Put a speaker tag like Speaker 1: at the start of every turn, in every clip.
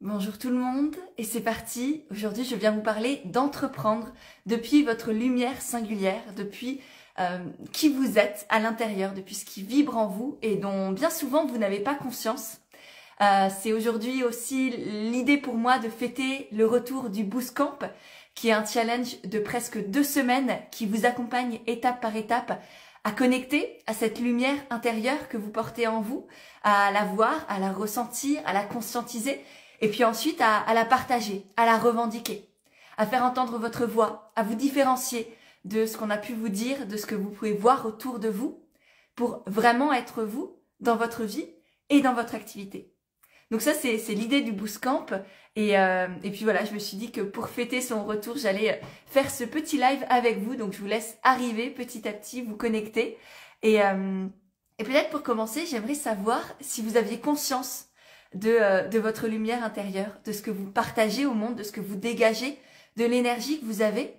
Speaker 1: Bonjour tout le monde et c'est parti. Aujourd'hui je viens vous parler d'entreprendre depuis votre lumière singulière, depuis qui vous êtes à l'intérieur, depuis ce qui vibre en vous et dont bien souvent vous n'avez pas conscience. C'est aujourd'hui aussi l'idée pour moi de fêter le retour du Boost Camp, qui est un challenge de presque 2 semaines qui vous accompagne étape par étape à connecter à cette lumière intérieure que vous portez en vous, à la voir, à la ressentir, à la conscientiser et puis ensuite à la partager, à la revendiquer, à faire entendre votre voix, à vous différencier de ce qu'on a pu vous dire, de ce que vous pouvez voir autour de vous, pour vraiment être vous dans votre vie et dans votre activité. Donc ça, c'est l'idée du Boost Camp. Et puis voilà, je me suis dit que pour fêter son retour, j'allais faire ce petit live avec vous. Donc je vous laisse arriver petit à petit, vous connecter. Et peut-être pour commencer, j'aimerais savoir si vous aviez conscience de votre lumière intérieure, de ce que vous partagez au monde, de ce que vous dégagez, de l'énergie que vous avez.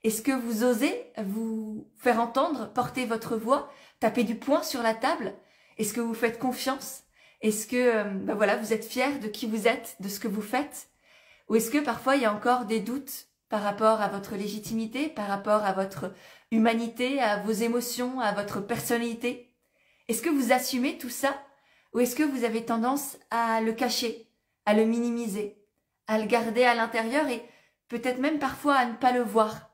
Speaker 1: Est-ce que vous osez vous faire entendre, porter votre voix, taper du poing sur la table? Est-ce que vous faites confiance? Est-ce que voilà, vous êtes fiers de qui vous êtes, de ce que vous faites? Ou est-ce que parfois il y a encore des doutes par rapport à votre légitimité, par rapport à votre humanité, à vos émotions, à votre personnalité? Est-ce que vous assumez tout ça? Ou est-ce que vous avez tendance à le cacher, à le minimiser, à le garder à l'intérieur et peut-être même parfois à ne pas le voir?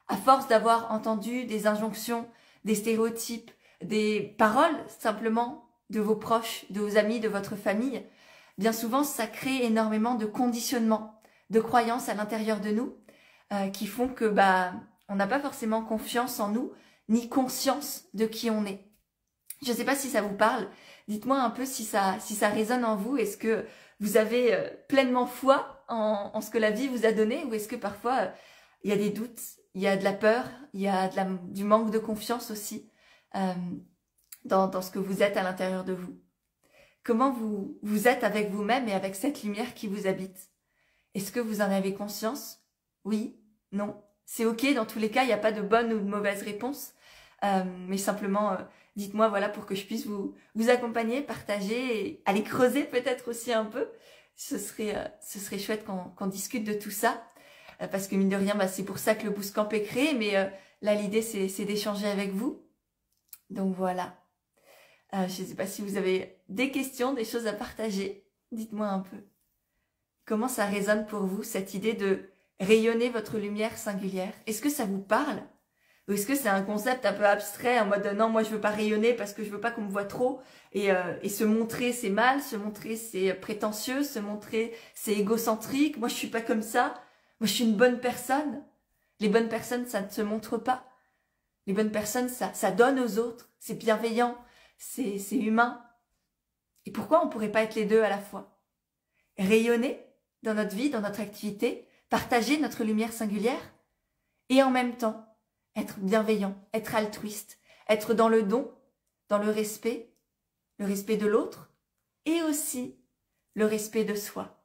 Speaker 1: À force d'avoir entendu des injonctions, des stéréotypes, des paroles simplement de vos proches, de vos amis, de votre famille, bien souvent ça crée énormément de conditionnements, de croyances à l'intérieur de nous qui font que on n'a pas forcément confiance en nous, ni conscience de qui on est. Je ne sais pas si ça vous parle, dites-moi un peu si ça résonne en vous. Est-ce que vous avez pleinement foi en ce que la vie vous a donné, ou est-ce que parfois il y a des doutes, il y a de la peur, il y a du manque de confiance aussi dans ce que vous êtes à l'intérieur de vous? Comment vous êtes avec vous-même et avec cette lumière qui vous habite? Est-ce que vous en avez conscience? Oui? Non? C'est ok, dans tous les cas, il n'y a pas de bonne ou de mauvaise réponse. Mais simplement, dites-moi, voilà, pour que je puisse vous accompagner, partager et aller creuser peut-être aussi un peu. Ce serait chouette qu'on discute de tout ça. Parce que mine de rien, c'est pour ça que le Boost Camp est créé. Mais là, l'idée, c'est d'échanger avec vous. Donc voilà. Je ne sais pas si vous avez des questions, des choses à partager. Dites-moi un peu. Comment ça résonne pour vous, cette idée de rayonner votre lumière singulière? Est-ce que ça vous parle? Ou est-ce que c'est un concept un peu abstrait, en mode non, moi je veux pas rayonner parce que je veux pas qu'on me voit trop, et se montrer c'est mal, se montrer c'est prétentieux, se montrer c'est égocentrique, moi je suis pas comme ça, moi je suis une bonne personne. Les bonnes personnes, ça ne se montre pas. Les bonnes personnes, ça donne aux autres, c'est bienveillant, c'est humain. Et pourquoi on pourrait pas être les deux à la fois? Rayonner dans notre vie, dans notre activité, partager notre lumière singulière, et en même temps, être bienveillant, être altruiste, être dans le don, dans le respect de l'autre, et aussi le respect de soi,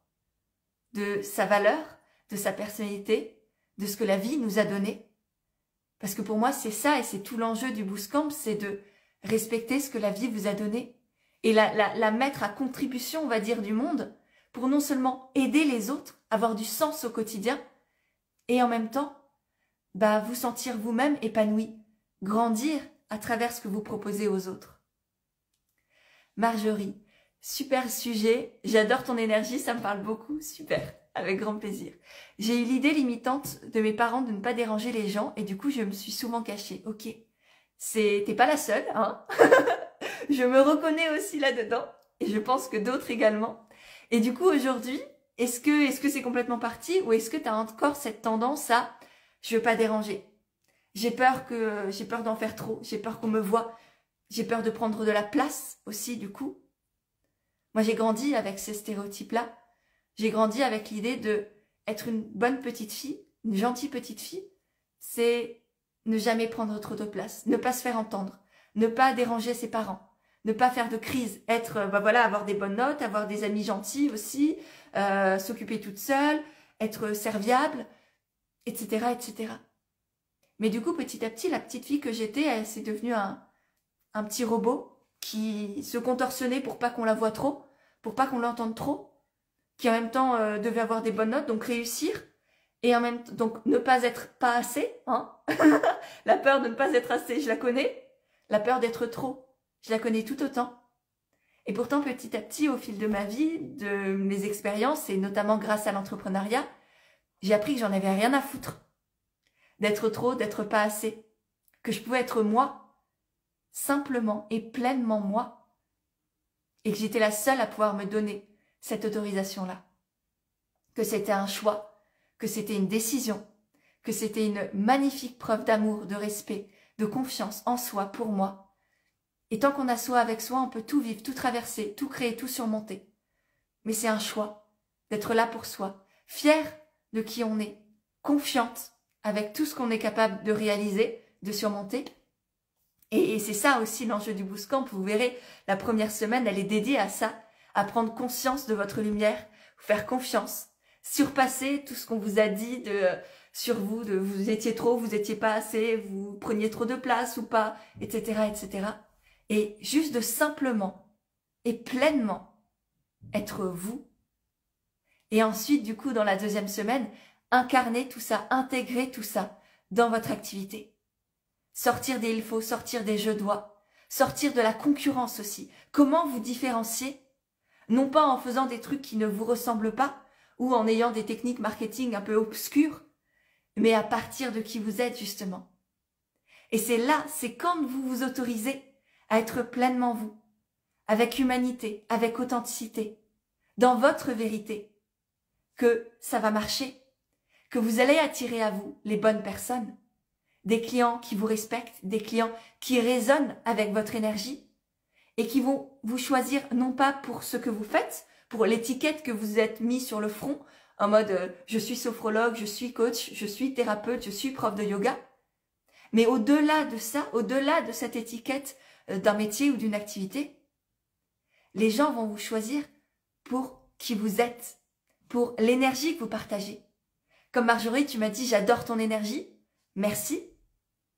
Speaker 1: de sa valeur, de sa personnalité, de ce que la vie nous a donné. Parce que pour moi, c'est ça, et c'est tout l'enjeu du Boost Camp, c'est de respecter ce que la vie vous a donné, et la mettre à contribution, on va dire, du monde, pour non seulement aider les autres, avoir du sens au quotidien, et en même temps, vous sentir vous-même épanoui, grandir à travers ce que vous proposez aux autres. Marjorie, super sujet, j'adore ton énergie, ça me parle beaucoup, super, avec grand plaisir. J'ai eu l'idée limitante de mes parents de ne pas déranger les gens et du coup je me suis souvent cachée. Ok, t'es pas la seule, hein. Je me reconnais aussi là-dedans et je pense que d'autres également. Et du coup aujourd'hui, est-ce que c'est complètement parti, ou est-ce que tu as encore cette tendance à je veux pas déranger. J'ai peur d'en faire trop. J'ai peur qu'on me voie. J'ai peur de prendre de la place aussi, du coup. Moi, j'ai grandi avec ces stéréotypes-là. J'ai grandi avec l'idée de être une bonne petite fille, une gentille petite fille. C'est ne jamais prendre trop de place, ne pas se faire entendre, ne pas déranger ses parents, ne pas faire de crise, être, avoir des bonnes notes, avoir des amis gentils aussi, s'occuper toute seule, être serviable, etc., etc. Mais du coup, petit à petit, la petite fille que j'étais, elle s'est devenue un petit robot qui se contorsionnait pour pas qu'on la voie trop, pour pas qu'on l'entende trop, qui en même temps devait avoir des bonnes notes, donc réussir, et en même temps, donc ne pas être pas assez, hein. La peur de ne pas être assez, je la connais. La peur d'être trop, je la connais tout autant. Et pourtant, petit à petit, au fil de ma vie, de mes expériences, et notamment grâce à l'entrepreneuriat, j'ai appris que j'en avais rien à foutre. D'être trop, d'être pas assez. Que je pouvais être moi, simplement et pleinement moi. Et que j'étais la seule à pouvoir me donner cette autorisation-là. Que c'était un choix, que c'était une décision, que c'était une magnifique preuve d'amour, de respect, de confiance en soi, pour moi. Et tant qu'on a soi avec soi, on peut tout vivre, tout traverser, tout créer, tout surmonter. Mais c'est un choix d'être là pour soi, fière de qui on est, confiante avec tout ce qu'on est capable de réaliser, de surmonter. Et c'est ça aussi l'enjeu du Bootcamp. Vous verrez, la première semaine, elle est dédiée à ça, à prendre conscience de votre lumière, vous faire confiance, surpasser tout ce qu'on vous a dit sur vous, de vous étiez trop, vous étiez pas assez, vous preniez trop de place ou pas, etc., etc. Et juste de simplement et pleinement être vous. Et ensuite, du coup, dans la deuxième semaine, incarner tout ça, intégrer tout ça dans votre activité. Sortir des il faut, sortir des je dois, sortir de la concurrence aussi. Comment vous différencier? Non pas en faisant des trucs qui ne vous ressemblent pas ou en ayant des techniques marketing un peu obscures, mais à partir de qui vous êtes justement. Et c'est là, c'est quand vous vous autorisez à être pleinement vous, avec humanité, avec authenticité, dans votre vérité, que ça va marcher, que vous allez attirer à vous les bonnes personnes, des clients qui vous respectent, des clients qui résonnent avec votre énergie et qui vont vous choisir non pas pour ce que vous faites, pour l'étiquette que vous êtes mis sur le front, en mode je suis sophrologue, je suis coach, je suis thérapeute, je suis prof de yoga, mais au-delà de ça, au-delà de cette étiquette d'un métier ou d'une activité, les gens vont vous choisir pour qui vous êtes, pour l'énergie que vous partagez. Comme Marjorie, tu m'as dit j'adore ton énergie, merci.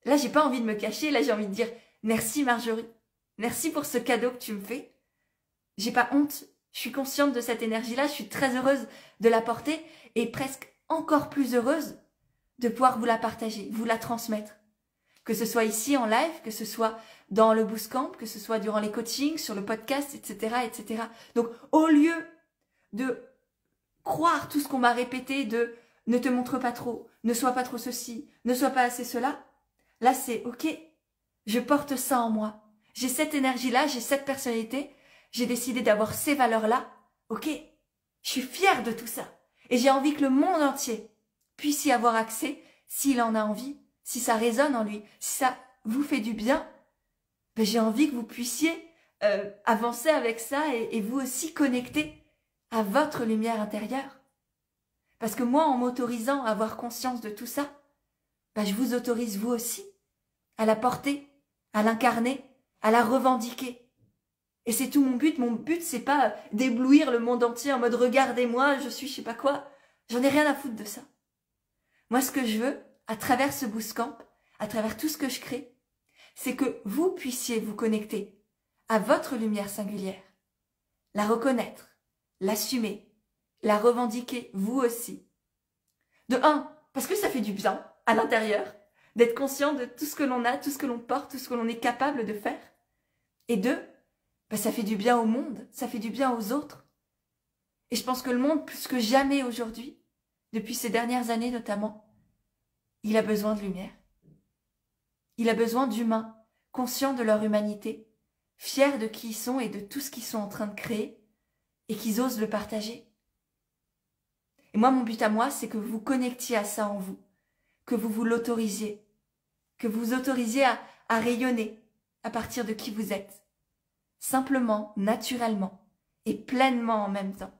Speaker 1: Là, j'ai pas envie de me cacher, là j'ai envie de dire merci Marjorie, merci pour ce cadeau que tu me fais. J'ai pas honte, je suis consciente de cette énergie-là, je suis très heureuse de la porter et presque encore plus heureuse de pouvoir vous la partager, vous la transmettre. Que ce soit ici en live, que ce soit dans le Bootcamp, que ce soit durant les coachings, sur le podcast, etc., etc. Donc, au lieu de croire tout ce qu'on m'a répété de ne te montre pas trop, ne sois pas trop ceci, ne sois pas assez cela, là c'est ok, je porte ça en moi. J'ai cette énergie-là, j'ai cette personnalité, j'ai décidé d'avoir ces valeurs-là, ok, je suis fière de tout ça. Et j'ai envie que le monde entier puisse y avoir accès s'il en a envie, si ça résonne en lui, si ça vous fait du bien, ben j'ai envie que vous puissiez avancer avec ça et vous aussi connecter à votre lumière intérieure. Parce que moi, en m'autorisant à avoir conscience de tout ça, ben je vous autorise vous aussi à la porter, à l'incarner, à la revendiquer. Et c'est tout mon but. Mon but, c'est pas d'éblouir le monde entier en mode regardez-moi, je suis je sais pas quoi. J'en ai rien à foutre de ça. Moi, ce que je veux, à travers ce Bootcamp, à travers tout ce que je crée, c'est que vous puissiez vous connecter à votre lumière singulière, la reconnaître, l'assumer, la revendiquer vous aussi. De un, parce que ça fait du bien à l'intérieur, d'être conscient de tout ce que l'on a, tout ce que l'on porte, tout ce que l'on est capable de faire. Et deux, ben ça fait du bien au monde, ça fait du bien aux autres. Et je pense que le monde, plus que jamais aujourd'hui, depuis ces dernières années notamment, il a besoin de lumière. Il a besoin d'humains, conscients de leur humanité, fiers de qui ils sont et de tout ce qu'ils sont en train de créer, et qu'ils osent le partager. Et moi, mon but à moi, c'est que vous vous connectiez à ça en vous, que vous vous l'autorisiez, que vous vous autorisiez à rayonner à partir de qui vous êtes, simplement, naturellement, et pleinement en même temps.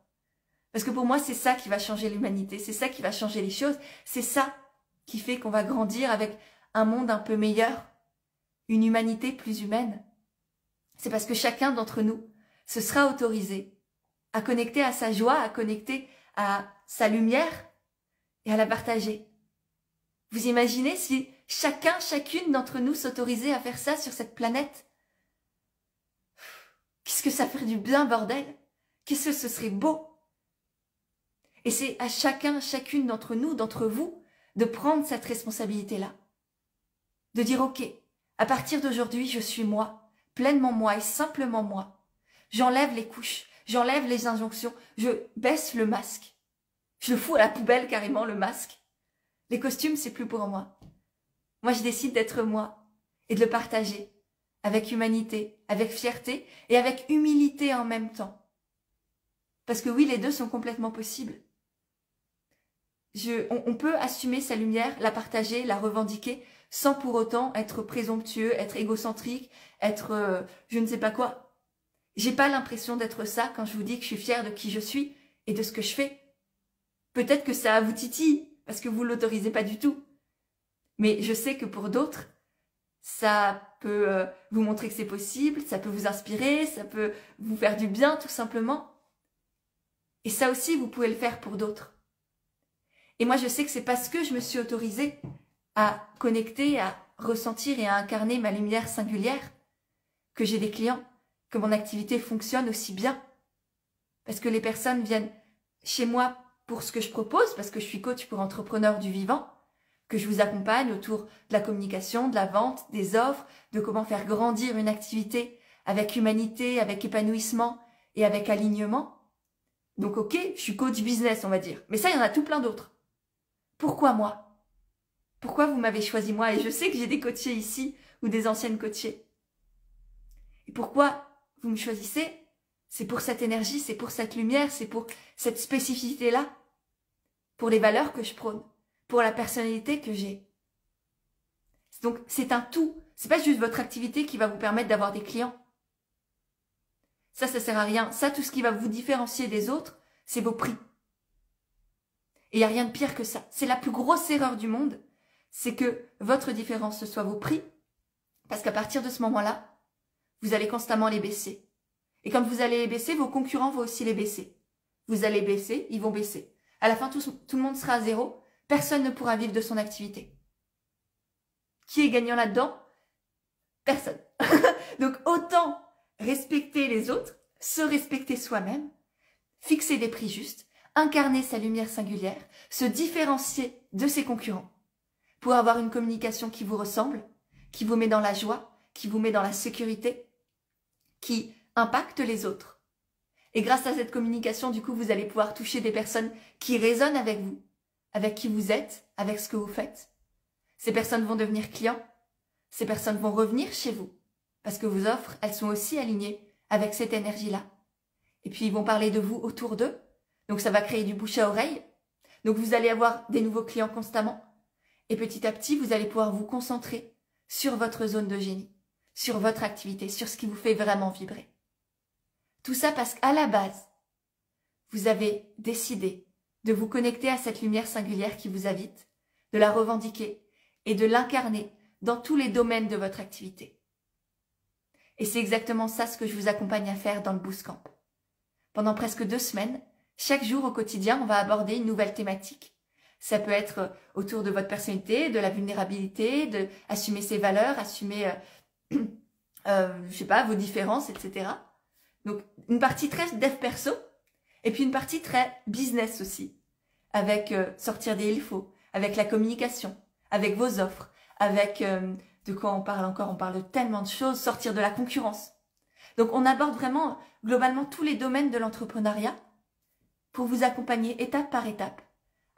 Speaker 1: Parce que pour moi, c'est ça qui va changer l'humanité, c'est ça qui va changer les choses, c'est ça qui fait qu'on va grandir avec un monde un peu meilleur, une humanité plus humaine. C'est parce que chacun d'entre nous se sera autorisé à connecter à sa joie, à connecter à sa lumière et à la partager. Vous imaginez si chacun, chacune d'entre nous s'autorisait à faire ça sur cette planète? Qu'est-ce que ça ferait du bien, bordel? Qu'est-ce que ce serait beau? Et c'est à chacun, chacune d'entre nous, d'entre vous, de prendre cette responsabilité-là. De dire, ok, à partir d'aujourd'hui, je suis moi, pleinement moi et simplement moi. J'enlève les couches, j'enlève les injonctions, je baisse le masque. Je le fous à la poubelle carrément, le masque. Les costumes, c'est plus pour moi. Moi, je décide d'être moi et de le partager avec humanité, avec fierté et avec humilité en même temps. Parce que oui, les deux sont complètement possibles. On peut assumer sa lumière, la partager, la revendiquer, sans pour autant être présomptueux, être égocentrique, être je ne sais pas quoi. J'ai pas l'impression d'être ça quand je vous dis que je suis fière de qui je suis et de ce que je fais. Peut-être que ça vous titille, parce que vous l'autorisez pas du tout. Mais je sais que pour d'autres, ça peut vous montrer que c'est possible, ça peut vous inspirer, ça peut vous faire du bien tout simplement. Et ça aussi, vous pouvez le faire pour d'autres. Et moi, je sais que c'est parce que je me suis autorisée à connecter, à ressentir et à incarner ma lumière singulière que j'ai des clients, que mon activité fonctionne aussi bien. Parce que les personnes viennent chez moi pour ce que je propose, parce que je suis coach pour entrepreneurs du vivant, que je vous accompagne autour de la communication, de la vente, des offres, de comment faire grandir une activité avec humanité, avec épanouissement et avec alignement. Donc ok, je suis coach business, on va dire. Mais ça, il y en a tout plein d'autres. Pourquoi moi? Pourquoi vous m'avez choisi moi? Et je sais que j'ai des coachés ici ou des anciennes coachées. Et pourquoi vous me choisissez? C'est pour cette énergie, c'est pour cette lumière, c'est pour cette spécificité-là, pour les valeurs que je prône, pour la personnalité que j'ai. Donc c'est un tout. C'est pas juste votre activité qui va vous permettre d'avoir des clients. Ça sert à rien. Ça, tout ce qui va vous différencier des autres, c'est vos prix. Et il n'y a rien de pire que ça. C'est la plus grosse erreur du monde, c'est que votre différence, ce soit vos prix, parce qu'à partir de ce moment-là, vous allez constamment les baisser. Et quand vous allez les baisser, vos concurrents vont aussi les baisser. Vous allez baisser, ils vont baisser. À la fin, tout le monde sera à zéro. Personne ne pourra vivre de son activité. Qui est gagnant là-dedans? Personne. Donc autant respecter les autres, se respecter soi-même, fixer des prix justes, incarner sa lumière singulière, se différencier de ses concurrents pour avoir une communication qui vous ressemble, qui vous met dans la joie, qui vous met dans la sécurité, qui impacte les autres. Et grâce à cette communication, du coup, vous allez pouvoir toucher des personnes qui résonnent avec vous, avec qui vous êtes, avec ce que vous faites. Ces personnes vont devenir clients, ces personnes vont revenir chez vous, parce que vos offres, elles sont aussi alignées avec cette énergie-là. Et puis, ils vont parler de vous autour d'eux, donc ça va créer du bouche à oreille. Donc, vous allez avoir des nouveaux clients constamment. Et petit à petit, vous allez pouvoir vous concentrer sur votre zone de génie, sur votre activité, sur ce qui vous fait vraiment vibrer. Tout ça parce qu'à la base, vous avez décidé de vous connecter à cette lumière singulière qui vous habite, de la revendiquer et de l'incarner dans tous les domaines de votre activité. Et c'est exactement ça ce que je vous accompagne à faire dans le Boost Camp. Pendant presque 2 semaines, chaque jour au quotidien, on va aborder une nouvelle thématique. Ça peut être autour de votre personnalité, de la vulnérabilité, de assumer ses valeurs, assumer, je sais pas, vos différences, etc. Donc, une partie très dev perso, et puis une partie très business aussi, avec sortir des il faut, avec la communication, avec vos offres, avec de quoi on parle encore, on parle de tellement de choses, sortir de la concurrence. Donc, on aborde vraiment, globalement, tous les domaines de l'entrepreneuriat pour vous accompagner étape par étape,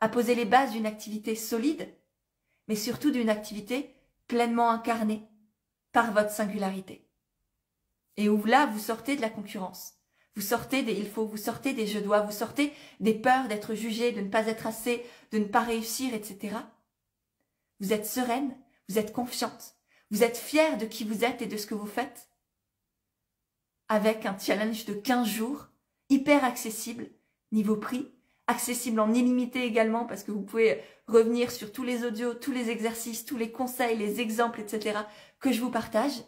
Speaker 1: à poser les bases d'une activité solide, mais surtout d'une activité pleinement incarnée par votre singularité. Et où là, vous sortez de la concurrence. Vous sortez des il faut, vous sortez des je dois, vous sortez des peurs d'être jugé, de ne pas être assez, de ne pas réussir, etc. Vous êtes sereine, vous êtes confiante, vous êtes fière de qui vous êtes et de ce que vous faites. Avec un challenge de 15 jours, hyper accessible, niveau prix, accessible en illimité également parce que vous pouvez revenir sur tous les audios, tous les exercices, tous les conseils, les exemples, etc. que je vous partage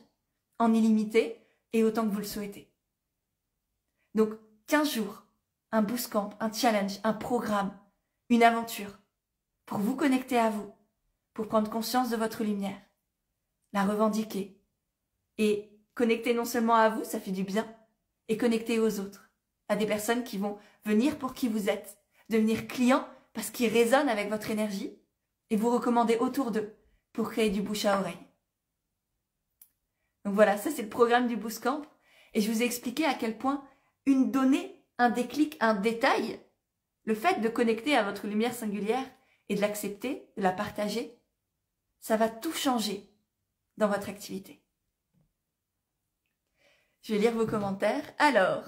Speaker 1: en illimité et autant que vous le souhaitez. Donc, 15 jours, un Boost Camp, un challenge, un programme, une aventure pour vous connecter à vous, pour prendre conscience de votre lumière, la revendiquer et connecter non seulement à vous, ça fait du bien, et connecter aux autres, à des personnes qui vont venir pour qui vous êtes, devenir clients parce qu'ils résonnent avec votre énergie et vous recommander autour d'eux pour créer du bouche à oreille. Donc voilà, ça c'est le programme du Bootcamp et je vous ai expliqué à quel point une donnée, un déclic, un détail, le fait de connecter à votre lumière singulière et de l'accepter, de la partager, ça va tout changer dans votre activité. Je vais lire vos commentaires. Alors,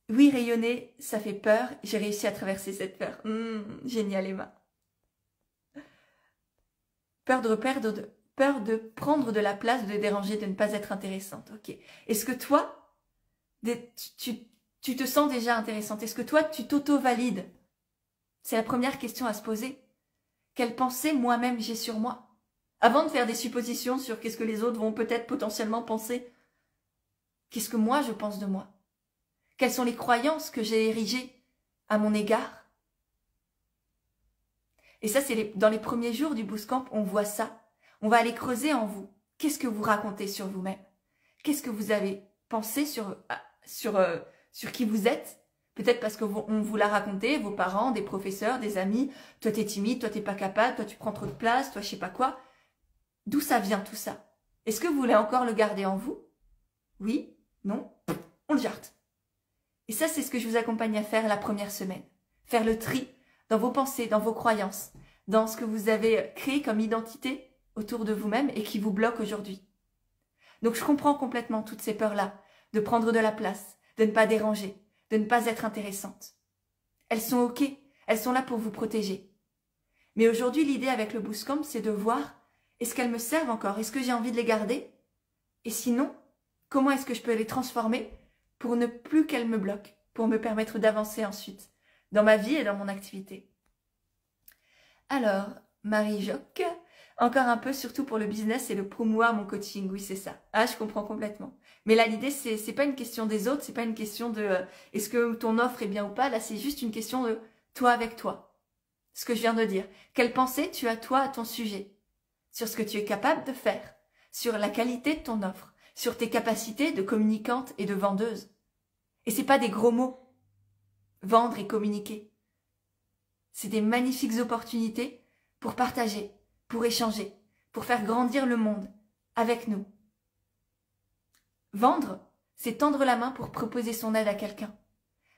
Speaker 1: oui, rayonner, ça fait peur. J'ai réussi à traverser cette peur. Génial, Emma. Peur de prendre de la place, de déranger, de ne pas être intéressante. Ok. Est-ce que toi, tu te sens déjà intéressante? Est-ce que toi, tu t'auto-valides? C'est la première question à se poser. Quelle pensée moi-même j'ai sur moi? Avant de faire des suppositions sur qu'est-ce que les autres vont peut-être potentiellement penser, qu'est-ce que moi je pense de moi? Quelles sont les croyances que j'ai érigées à mon égard? Et ça, c'est dans les premiers jours du Bootcamp, on voit ça. On va aller creuser en vous. Qu'est-ce que vous racontez sur vous-même? Qu'est-ce que vous avez pensé sur qui vous êtes? Peut-être parce qu'on vous l'a raconté, vos parents, des professeurs, des amis. Toi, t'es timide, toi, t'es pas capable, toi, tu prends trop de place, toi, je sais pas quoi. D'où ça vient tout ça? Est-ce que vous voulez encore le garder en vous? Oui? Non? On le jarte. Et ça, c'est ce que je vous accompagne à faire la première semaine. Faire le tri dans vos pensées, dans vos croyances, dans ce que vous avez créé comme identité autour de vous-même et qui vous bloque aujourd'hui. Donc, je comprends complètement toutes ces peurs-là, de prendre de la place, de ne pas déranger, de ne pas être intéressante. Elles sont OK, elles sont là pour vous protéger. Mais aujourd'hui, l'idée avec le Bootcamp, c'est de voir, est-ce qu'elles me servent encore? Est-ce que j'ai envie de les garder? Et sinon, comment est-ce que je peux les transformer pour ne plus qu'elles me bloquent, pour me permettre d'avancer ensuite, dans ma vie et dans mon activité? Alors, Marie-Joc, encore un peu, surtout pour le business et le promouvoir mon coaching. Oui, c'est ça. Ah, je comprends complètement. Mais là, l'idée, c'est pas une question des autres, c'est pas une question de est-ce que ton offre est bien ou pas. Là, c'est juste une question de toi avec toi. Ce que je viens de dire. Quelle pensée tu as toi à ton sujet? Sur ce que tu es capable de faire, sur la qualité de ton offre, sur tes capacités de communicante et de vendeuse. Et c'est pas des gros mots. Vendre et communiquer. C'est des magnifiques opportunités pour partager, pour échanger, pour faire grandir le monde avec nous. Vendre, c'est tendre la main pour proposer son aide à quelqu'un.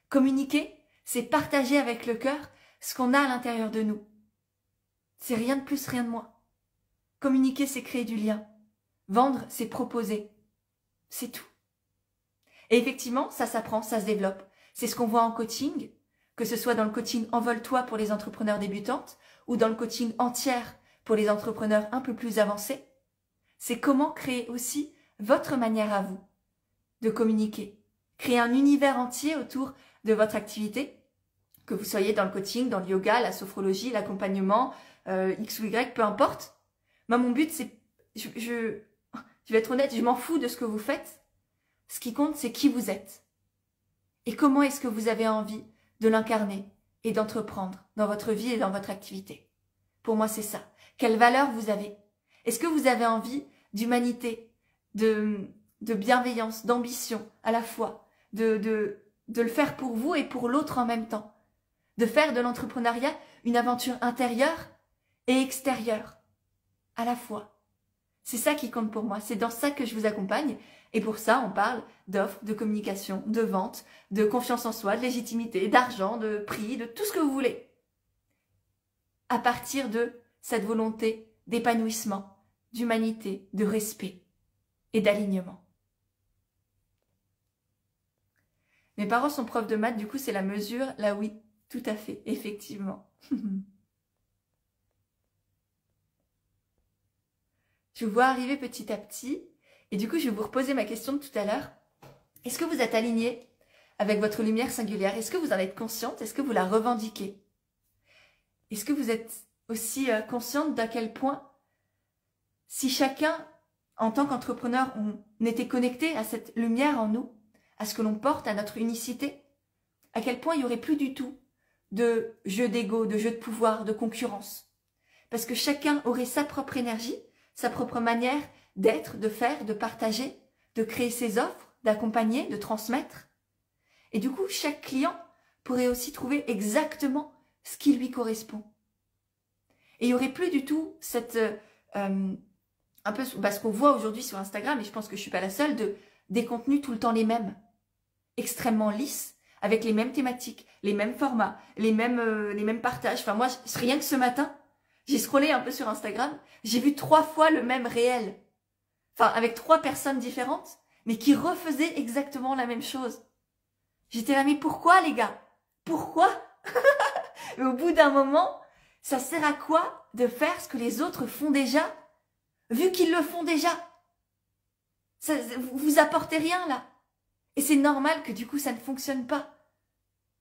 Speaker 1: Communiquer, c'est partager avec le cœur ce qu'on a à l'intérieur de nous. C'est rien de plus, rien de moins. Communiquer, c'est créer du lien. Vendre, c'est proposer. C'est tout. Et effectivement, ça s'apprend, ça se développe. C'est ce qu'on voit en coaching, que ce soit dans le coaching Envole-toi pour les entrepreneurs débutantes ou dans le coaching entière pour les entrepreneurs un peu plus avancés. C'est comment créer aussi votre manière à vous de communiquer. Créer un univers entier autour de votre activité, que vous soyez dans le coaching, dans le yoga, la sophrologie, l'accompagnement, X ou Y, peu importe. Moi, mon but, c'est, je vais être honnête, je m'en fous de ce que vous faites. Ce qui compte, c'est qui vous êtes. Et comment est-ce que vous avez envie de l'incarner et d'entreprendre dans votre vie et dans votre activité. Pour moi, c'est ça. Quelle valeur vous avez? Est-ce que vous avez envie d'humanité, de bienveillance, d'ambition à la fois, de le faire pour vous et pour l'autre en même temps? De faire de l'entrepreneuriat une aventure intérieure et extérieure à la fois. C'est ça qui compte pour moi, c'est dans ça que je vous accompagne. Et pour ça, on parle d'offres, de communication, de vente, de confiance en soi, de légitimité, d'argent, de prix, de tout ce que vous voulez. À partir de cette volonté d'épanouissement, d'humanité, de respect et d'alignement. Mes parents sont profs de maths, du coup c'est la mesure, là oui, tout à fait, effectivement. Je vous vois arriver petit à petit. Et du coup, je vais vous reposer ma question de tout à l'heure. Est-ce que vous êtes aligné avec votre lumière singulière? Est-ce que vous en êtes consciente? Est-ce que vous la revendiquez? Est-ce que vous êtes aussi consciente d'à quel point, si chacun, en tant qu'entrepreneur, on était connecté à cette lumière en nous, à ce que l'on porte, à notre unicité, à quel point il n'y aurait plus du tout de jeu d'ego, de jeu de pouvoir, de concurrence. Parce que chacun aurait sa propre énergie, sa propre manière d'être, de faire, de partager, de créer ses offres, d'accompagner, de transmettre. Et du coup, chaque client pourrait aussi trouver exactement ce qui lui correspond. Et il n'y aurait plus du tout cette... un peu ce qu'on voit aujourd'hui sur Instagram, et je pense que je ne suis pas la seule, des contenus tout le temps les mêmes, extrêmement lisses, avec les mêmes thématiques, les mêmes formats, les mêmes partages. Enfin moi, rien que ce matin, j'ai scrollé un peu sur Instagram, j'ai vu 3 fois le même réel. Enfin, avec 3 personnes différentes, mais qui refaisaient exactement la même chose. J'étais là, mais pourquoi les gars? Pourquoi? Mais au bout d'un moment, ça sert à quoi de faire ce que les autres font déjà, vu qu'ils le font déjà? Ça, vous apportez rien là. Et c'est normal que du coup ça ne fonctionne pas,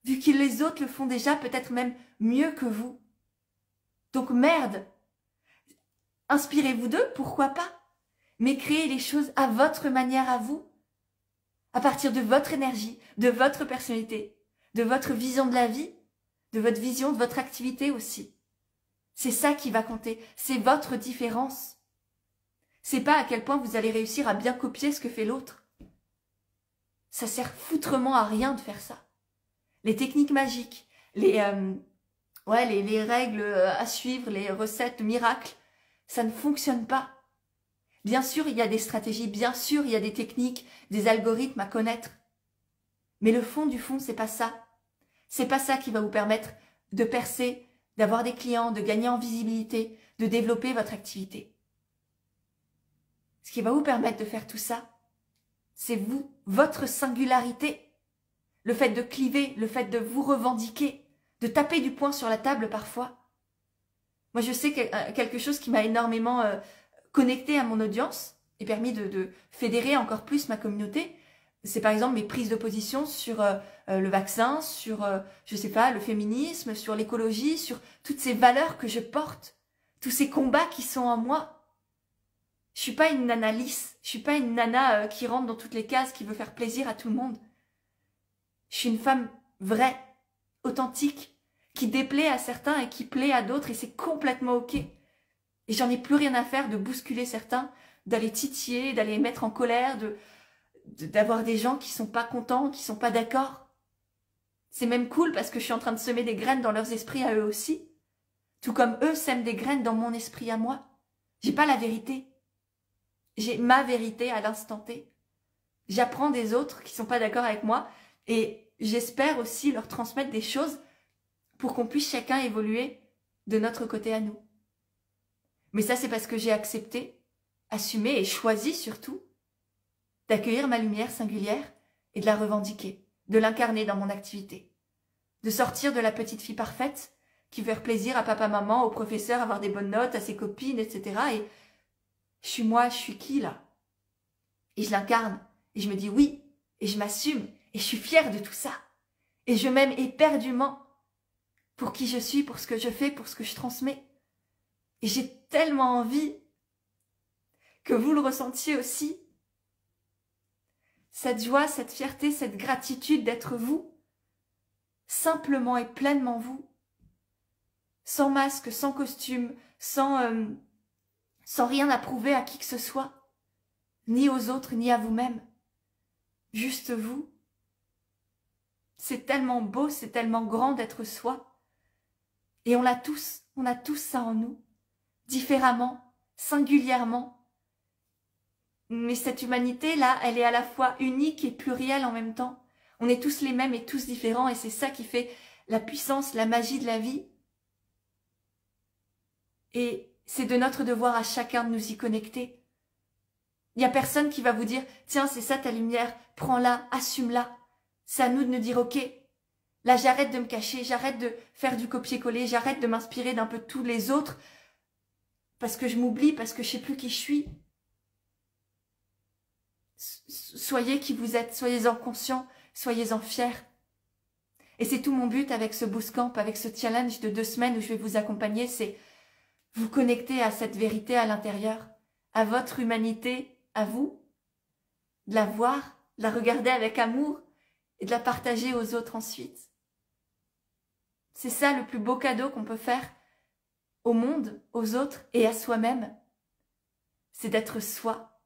Speaker 1: vu que les autres le font déjà, peut-être même mieux que vous. Donc merde, inspirez-vous d'eux, pourquoi pas, mais créez les choses à votre manière à vous, à partir de votre énergie, de votre personnalité, de votre vision de la vie, de votre vision de votre activité aussi. C'est ça qui va compter, c'est votre différence. C'est pas à quel point vous allez réussir à bien copier ce que fait l'autre. Ça sert foutrement à rien de faire ça. Les techniques magiques, les règles à suivre, les recettes miracles, ça ne fonctionne pas. Bien sûr, il y a des stratégies, bien sûr, il y a des techniques, des algorithmes à connaître. Mais le fond du fond, c'est pas ça. C'est pas ça qui va vous permettre de percer, d'avoir des clients, de gagner en visibilité, de développer votre activité. Ce qui va vous permettre de faire tout ça, c'est vous, votre singularité. Le fait de cliver, le fait de vous revendiquer, de taper du poing sur la table parfois. Moi, je sais que quelque chose qui m'a énormément connecté à mon audience et permis de fédérer encore plus ma communauté, c'est par exemple mes prises de position sur le vaccin, sur, je sais pas, le féminisme, sur l'écologie, sur toutes ces valeurs que je porte, tous ces combats qui sont en moi. Je suis pas une nana lisse, je suis pas une nana qui rentre dans toutes les cases, qui veut faire plaisir à tout le monde. Je suis une femme vraie, authentique, qui déplaît à certains et qui plaît à d'autres, et c'est complètement ok. Et j'en ai plus rien à faire de bousculer certains, d'aller titiller, d'aller les mettre en colère, d'avoir des gens qui sont pas contents, qui sont pas d'accord. C'est même cool parce que je suis en train de semer des graines dans leurs esprits à eux aussi. Tout comme eux sèment des graines dans mon esprit à moi. J'ai pas la vérité. J'ai ma vérité à l'instant T. J'apprends des autres qui sont pas d'accord avec moi et j'espère aussi leur transmettre des choses pour qu'on puisse chacun évoluer de notre côté à nous. Mais ça, c'est parce que j'ai accepté, assumé et choisi surtout d'accueillir ma lumière singulière et de la revendiquer, de l'incarner dans mon activité, de sortir de la petite fille parfaite qui veut faire plaisir à papa, maman, au professeur, avoir des bonnes notes, à ses copines, etc. Et je suis moi, je suis qui là? Et je l'incarne, et je me dis oui, et je m'assume, et je suis fière de tout ça. Et je m'aime éperdument pour qui je suis, pour ce que je fais, pour ce que je transmets. Et j'ai tellement envie que vous le ressentiez aussi. Cette joie, cette fierté, cette gratitude d'être vous, simplement et pleinement vous, sans masque, sans costume, sans rien à prouver à qui que ce soit, ni aux autres, ni à vous-même. Juste vous. C'est tellement beau, c'est tellement grand d'être soi. Et on a tous ça en nous, différemment, singulièrement. Mais cette humanité-là, elle est à la fois unique et plurielle en même temps. On est tous les mêmes et tous différents, et c'est ça qui fait la puissance, la magie de la vie. Et c'est de notre devoir à chacun de nous y connecter. Il n'y a personne qui va vous dire « Tiens, c'est ça ta lumière, prends-la, assume-la ». C'est à nous de nous dire « Ok, là j'arrête de me cacher, j'arrête de faire du copier-coller, j'arrête de m'inspirer d'un peu tous les autres parce que je m'oublie, parce que je sais plus qui je suis. » Soyez qui vous êtes, soyez-en conscients, soyez-en fiers. Et c'est tout mon but avec ce bootcamp, avec ce challenge de 2 semaines où je vais vous accompagner, c'est vous connecter à cette vérité à l'intérieur, à votre humanité, à vous, de la voir, de la regarder avec amour et de la partager aux autres ensuite. C'est ça le plus beau cadeau qu'on peut faire au monde, aux autres et à soi-même. C'est d'être soi,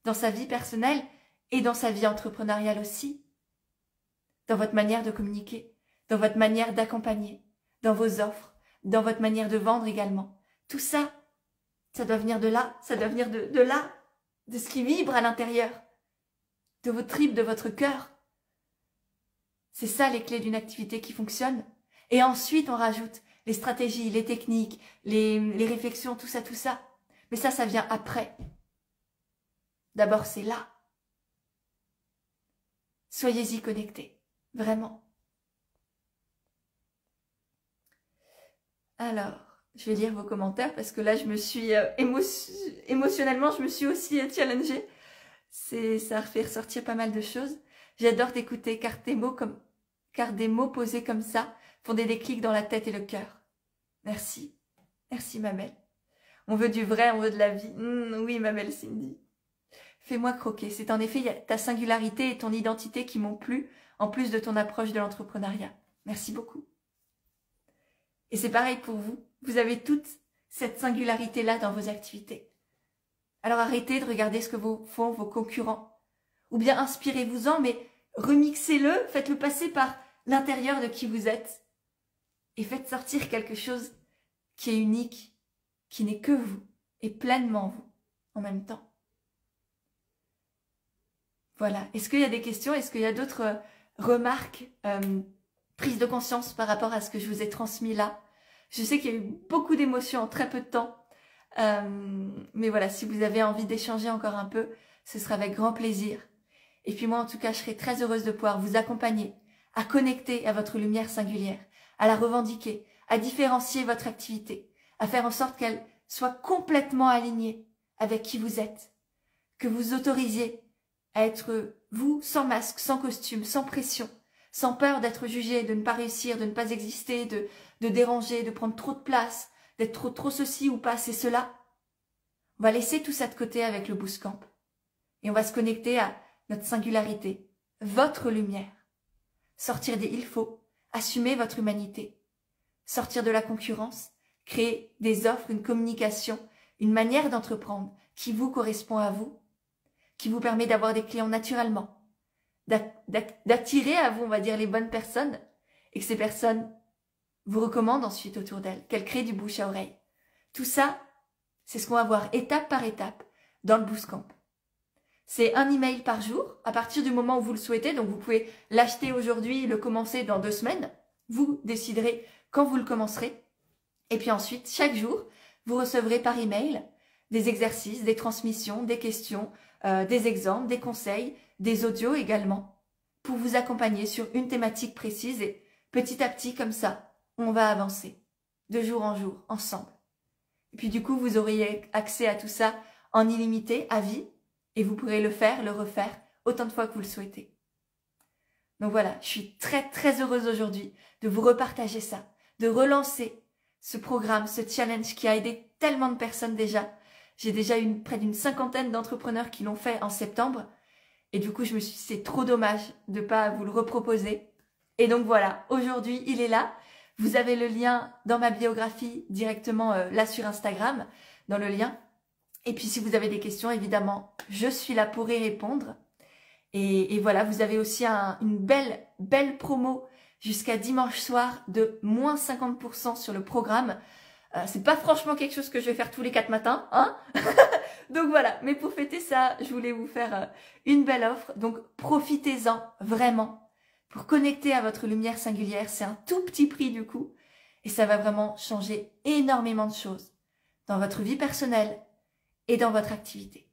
Speaker 1: dans sa vie personnelle et dans sa vie entrepreneuriale aussi, dans votre manière de communiquer, dans votre manière d'accompagner, dans vos offres, dans votre manière de vendre également. Tout ça, ça doit venir de là, ça doit venir de là, de ce qui vibre à l'intérieur, de vos tripes, de votre cœur. C'est ça les clés d'une activité qui fonctionne. Et ensuite, on rajoute les stratégies, les techniques, les réflexions, tout ça, tout ça. Mais ça vient après. D'abord, c'est là. Soyez-y connectés, vraiment. Alors, je vais lire vos commentaires parce que là, je me suis émotionnellement, je me suis aussi challengée. Ça fait ressortir pas mal de choses. J'adore t'écouter car des mots posés comme ça font des déclics dans la tête et le cœur. Merci. Merci, ma belle. On veut du vrai, on veut de la vie. Oui, ma belle Cindy. Fais-moi croquer. C'est en effet ta singularité et ton identité qui m'ont plu, en plus de ton approche de l'entrepreneuriat. Merci beaucoup. Et c'est pareil pour vous. Vous avez toute cette singularité-là dans vos activités. Alors arrêtez de regarder ce que font vos concurrents. Ou bien inspirez-vous-en, mais remixez-le, faites-le passer par l'intérieur de qui vous êtes. Et faites sortir quelque chose qui est unique, qui n'est que vous, et pleinement vous, en même temps. Voilà. Est-ce qu'il y a des questions? Est-ce qu'il y a d'autres remarques, prises de conscience par rapport à ce que je vous ai transmis là? Je sais qu'il y a eu beaucoup d'émotions en très peu de temps. Mais voilà, si vous avez envie d'échanger encore un peu, ce sera avec grand plaisir. Et puis moi, en tout cas, je serai très heureuse de pouvoir vous accompagner à connecter à votre lumière singulière, à la revendiquer, à différencier votre activité, à faire en sorte qu'elle soit complètement alignée avec qui vous êtes, que vous autorisiez à être vous, sans masque, sans costume, sans pression, sans peur d'être jugé, de ne pas réussir, de ne pas exister, de déranger, de prendre trop de place, d'être trop ceci ou pas assez cela. On va laisser tout ça de côté avec le Bootcamp et on va se connecter à notre singularité, votre lumière. Sortir des il faut, assumer votre humanité, sortir de la concurrence, créer des offres, une communication, une manière d'entreprendre qui vous correspond à vous, qui vous permet d'avoir des clients naturellement, d'attirer à vous, on va dire, les bonnes personnes et que ces personnes vous recommandent ensuite autour d'elles, qu'elles créent du bouche à oreille. Tout ça, c'est ce qu'on va voir étape par étape dans le Bootcamp. C'est un email par jour, à partir du moment où vous le souhaitez, donc vous pouvez l'acheter aujourd'hui, le commencer dans 2 semaines. Vous déciderez quand vous le commencerez. Et puis ensuite, chaque jour, vous recevrez par email des exercices, des transmissions, des questions, des exemples, des conseils, des audios également, pour vous accompagner sur une thématique précise et petit à petit, comme ça, on va avancer, de jour en jour, ensemble. Et puis du coup, vous auriez accès à tout ça en illimité, à vie, et vous pourrez le faire, le refaire, autant de fois que vous le souhaitez. Donc voilà, je suis très très heureuse aujourd'hui de vous repartager ça, de relancer ce programme, ce challenge qui a aidé tellement de personnes déjà. J'ai déjà eu près d'une 50aine d'entrepreneurs qui l'ont fait en septembre. Et du coup, je me suis dit, c'est trop dommage de pas vous le reproposer. Et donc voilà, aujourd'hui, il est là. Vous avez le lien dans ma biographie directement là sur Instagram, dans le lien. Et puis si vous avez des questions, évidemment, je suis là pour y répondre. Et voilà, vous avez aussi une belle promo jusqu'à dimanche soir de moins 50% sur le programme. C'est pas franchement quelque chose que je vais faire tous les 4 matins, hein. Donc voilà, mais pour fêter ça, je voulais vous faire une belle offre. Donc profitez-en vraiment pour connecter à votre lumière singulière. C'est un tout petit prix du coup et ça va vraiment changer énormément de choses dans votre vie personnelle et dans votre activité.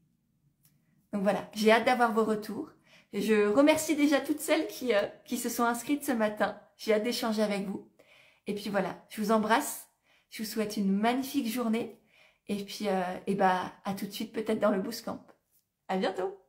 Speaker 1: Donc voilà, j'ai hâte d'avoir vos retours. Je remercie déjà toutes celles qui se sont inscrites ce matin. J'ai hâte d'échanger avec vous. Et puis voilà, je vous embrasse. Je vous souhaite une magnifique journée. Et puis, à tout de suite peut-être dans le Bootcamp. À bientôt!